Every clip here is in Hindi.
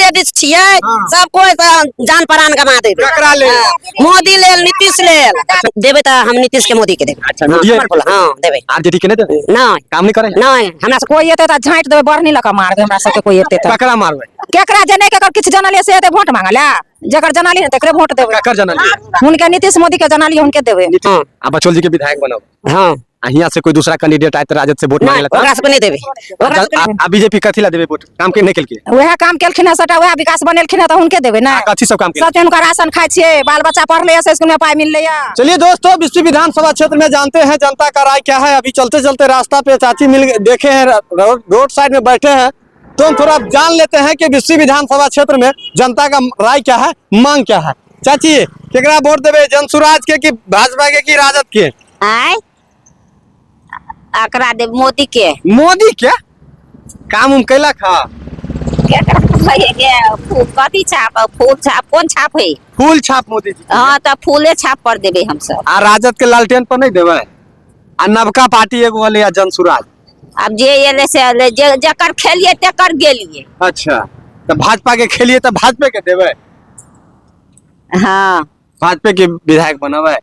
लेडीज छिए सब कोई जान प्राण गमा देबे। ककरा ले? मोदी लेल, नीतीश लेल देबे त हम नीतीश के मोदी के देबे। अच्छा मोदी हां देबे। आरजेडी के नहीं देबे? नहीं काम नहीं करे? नहीं हमरा से कोई एते त झांट देबे, बढ़नी लका मार देबे हमरा सब के। कोई एते त ककरा मारबे? केकरा जने के किछ जनलिए से एते वोट मांगला, जकर जनली है तकरे वोट देबे। ककर जनली? हुनके नीतीश मोदी के जनली हुनके देबे। हां अब बचौल जी के विधायक बनाओ। हां यहाँ से कोई दूसरा कैंडिडेट आए तो राजद से वोट मांगेला ओकरा से नहीं देबे। ओकरा से आ बीजेपी कथिला देबे वोट? काम के नहीं केलके? वह काम केलखिन सटा, वह विकास बनेलखिन त हुनके देबे ना। कथि सब काम केलके? सब हुनका राशन खाइ छिए, बाल बच्चा पढ़ले से स्कूल में पाई मिलले या। चलिए दोस्तों, बिस्फी विधानसभा क्षेत्र में जानते हैं जनता का राय क्या है। अभी चलते चलते रास्ता पे चाची मिल देखे हैं, रोड साइड में बैठे हैं, तो हम थोड़ा जान लेते हैं कि बिस्फी विधानसभा क्षेत्र में जनता का राय क्या है, मांग क्या है। चाची केकरा वोट देबे, जनसुराज के कि भाजपा के कि राजद के? आय आकरा दे मोदी के। मोदी क्या काम उम कैला खा? कथी छाप, फूल छाप, कौन छाप है? फूल छाप मोदी जी। हाँ तो फूले छाप पर देबे हम सब। आ राजद के लालटेन पर नहीं देबे? आ नवका पार्टी एगो वाले या जनसुराज? अब जे एले से एले, जकर खेलिए तकर गेलिए। अच्छा तो भाजपा के खेलिए तो भाजपा के देबे? हाँ भाजपा के विधायक बनबे?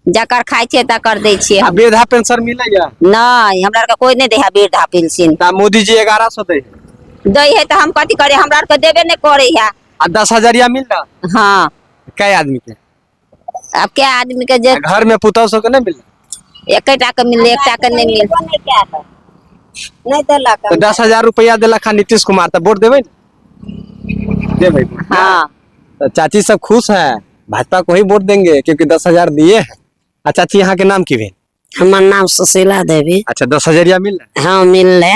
जकर खाइ छिए तकर दै छिए। आ वृद्धा पेंशन मिले या? नहीं हमरा के कोई नहीं दे है वृद्धा पेंशन। ता मोदी जी 1100 दे है तो हम कथी करे, हमरा के देबे नहीं करे है। आ 10,000 मिल रहा? हाँ कई आदमी के? अब क्या आदमी के जे घर में पुतौ सो के नहीं मिल? एकटा के मिले, एकटा के नहीं मिल नहीं देला। तो 10,000 रुपया देला खा नीतीश कुमार, तो वोट देबे? देबे। हाँ तो चाची सब खुश है, भाजपा को ही वोट देंगे क्योंकि 10,000 दिए हैं। अच्छा चाची यहाँ के नाम की भेल? हमार नाम सुशीला देवी। अच्छा 10,000 मिल रहा? हाँ मिलले,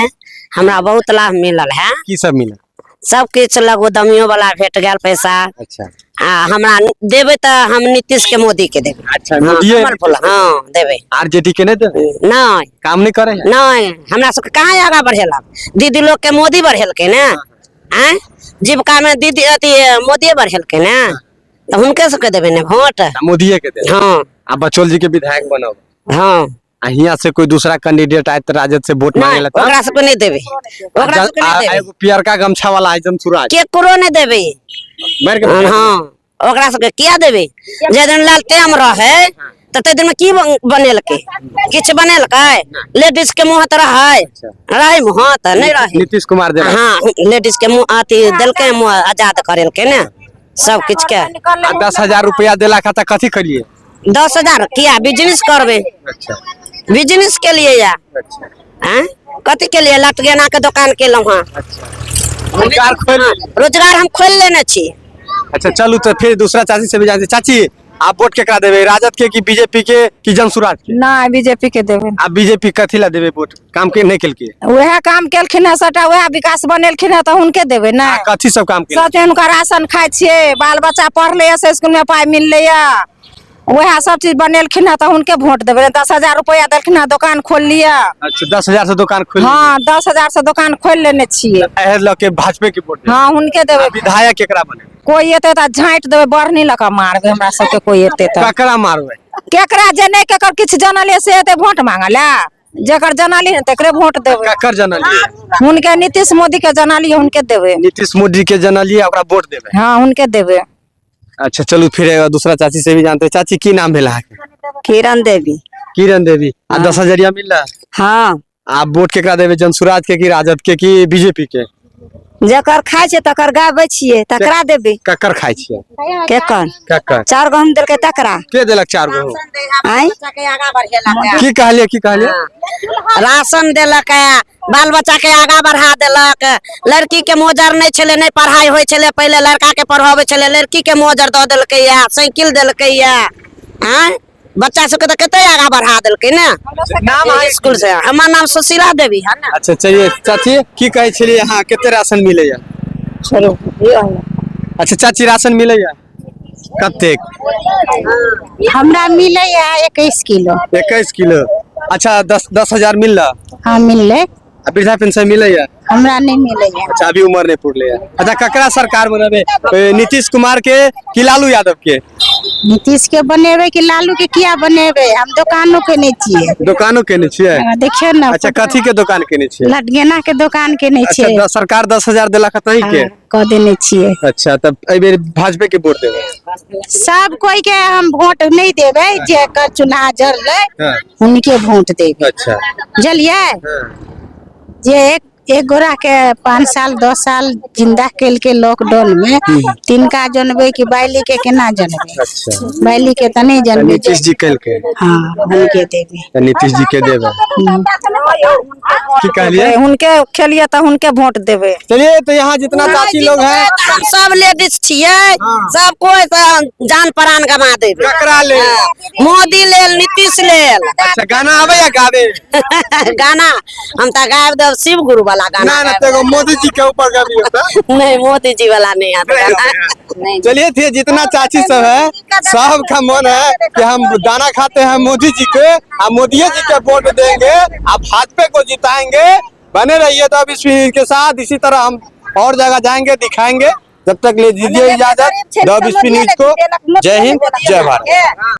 हमरा बहुत लाभ मिलल है। की सब मिला? सब किछ लगो दमियो वाला भेट गया पैसा। अच्छा हमरा देबे त हम नीतीश के मोदी के देबे। अच्छा मोदी हाँ देबे। आरजेडी के नहीं देबे? नहीं काम नहीं करे है? नहीं हमरा सब कहाँ आगा बढ़ेला, दीदी लोग के मोदी बढ़ेलके ना। आय जीविका में दीदी अथी मोदी बढ़ेलके ना, तो हुनके सबके देबे ना वोट। मोदी के देबे? हाँ अब बचौल जी के विधायक बनाओ। हाँ यहाँ से कोई दूसरा कैंडिडेट आए तो राजद से वोट मांगेला तो ओकरा सबके नहीं देबे। ओकरा सबके नहीं देबे, एगो पियरका गमछा वाला है जनसुराज, केकरो नहीं देबे। मार के हाँ ओकरा सबके किया देबे? जे दिन लालटेन रहे तो ते दिन में की बनेलके? किछ बनेलकै? लेडीज के मुँह तो रहे मुँह तो नहीं रहे। नीतीश कुमार दे? हाँ लेडीज के मुँह अथी देलके, मुँह आजाद करेलके ना सब किछ के। 10,000 रुपया देला खाता कथी करिए? 10,000 किया बिजनेस करबे? अच्छा बिजनेस के लिए या कथी के लिए? लटगेना के दुकान केलहुँ हाँ। रोजगार हम खोल लेने छी। अच्छा चलू तो फिर दूसरा चाची से भी जानते। चाची आप वोट केकरा देबे, राजद के कि बीजेपी के कि जनसुराज के? नहीं बीजेपी के देबे। आप बीजेपी कथिला देबे वोट? काम के नहीं केलके? वह काम केलखिन सटा, वह विकास बनेलखिन है तो हुनके देबे ना। कथी सब काम केलके? सब हुनका राशन खाइ छिए, बाल बच्चा पढ़ले से स्कूल में पाई मिलले या, वह सब चीज बनेलखिन है तो उनके वोट देबे। 10,000 रुपया देलखिन है, दुकान खोल लिया। अच्छा 10,000 से दुकान खोल? हाँ 10,000 से दुकान खोल लेने छिए। के भाजपा के वोट? हाँ उनके देबे। विधायक केकरा बने? कोई एते त झांट देबे, बढ़नी लका मारबे हमरा सब के। कोई एते त ककरा मारबे? केकरा जे नहीं केकर किछ जनले से एते वोट मांगला, जकर जनली है तकरे वोट देबे। ककर जनली? हुनके नीतीश मोदी के जनली हुनके देबे। नीतीश मोदी के जनली ओकरा वोट देबे? हाँ हुनके देबे। अच्छा चलू फिर दूसरा चाची से भी जानते। चाची की नाम भेला? किरण देवी। किरण देवी। आ 10,000 मिल रहा? हाँ आप वोट केकरा देबे, जनसुराज के कि राजद के कि बीजेपी के? जकर खाइ छै तकर गाबै छिए, तकरा देबे। ककर खाइ छिए? केकर? ककर 4 गो हम देलकै तकरा। के देलक 4 गो? आय की कहलिए की कहलिए? राशन देलक, बाल बच्चा के आगा बढ़ा देलक। लड़की के मोजर नहीं छले, नहीं पढ़ाई होय छले, पहले लड़का के पढ़ावे छले, लड़की के मोजर दे देलकै या, साइकिल देलकै या। हां बच्चा सब के तो कते आगा बढ़ा देलकै ना नाम स्कूल से। हमर नाम सुशीला देवी है ना। अच्छा चलिए चाची की कहे छलिए हां केते राशन मिले या? चलो अच्छा चाची राशन मिले या कतेक? हमरा मिले या 21 किलो। 21 किलो। अच्छा 10,000 मिल रहा? हां मिलले। वृद्धा पेंशन मिले या? हमरा नहीं मिले या। अच्छा अभी उम्र नहीं पूरले या। अच्छा ककरा सरकार बनाबे, नीतीश कुमार के कि लालू यादव के? नीतीश के बनेबे कि लालू के किया बनेबे? हम दुकानों के नहीं छिए। दुकानों के नीचे है। देखियो ना। अच्छा कथी के दुकान के नीचे? लटगेना के दुकान के नहीं अच्छा छिए। सरकार 10,000 दिला तही के कह देने छिए। अच्छा तब एहि बेर भाजपा के वोट देबे? सब कोई के हम वोट नहीं देवे, जे कर चुनाव जरले हाँ। उनके वोट देवे। अच्छा जलिए जे एक गोरा के 5 साल 10 साल जिंदा केल के लॉकडाउन में तिनका जनबे कि बैली के केना जनबे? अच्छा बैली के त नहीं जनबे। नीतीश जी कल के हाँ उनके देवे। तो नीतीश जी के देबे की कहलिए? उनके खेलिए तो उनके वोट देवे। चलिए तो यहाँ जितना चाची लोग हैं हम सब लेडीज छिए, सब कोई तो जान प्राण गवा देवे। ककरा ले? मोदी लेल, नीतीश लेल। अच्छा गाना आवे या गावे? गाना हम तो गायब देव शिव गुरु वाला गाना। ना ना तेरे मोदी जी के ऊपर गावी होता। नहीं मोदी जी वाला नहीं आता गाना। नहीं। चलिए थे जितना चाची सब है सबका मन है कि हम दाना खाते हैं मोदी जी के, और मोदी जी के वोट देंगे, आप भाजपा को जिताएंगे। बने रहिए 10-20 के साथ, इसी तरह हम और जगह जाएंगे दिखाएंगे। जब तक ले दीजिए इजाजत 10-20 न्यूज को। जय हिंद जय भारत।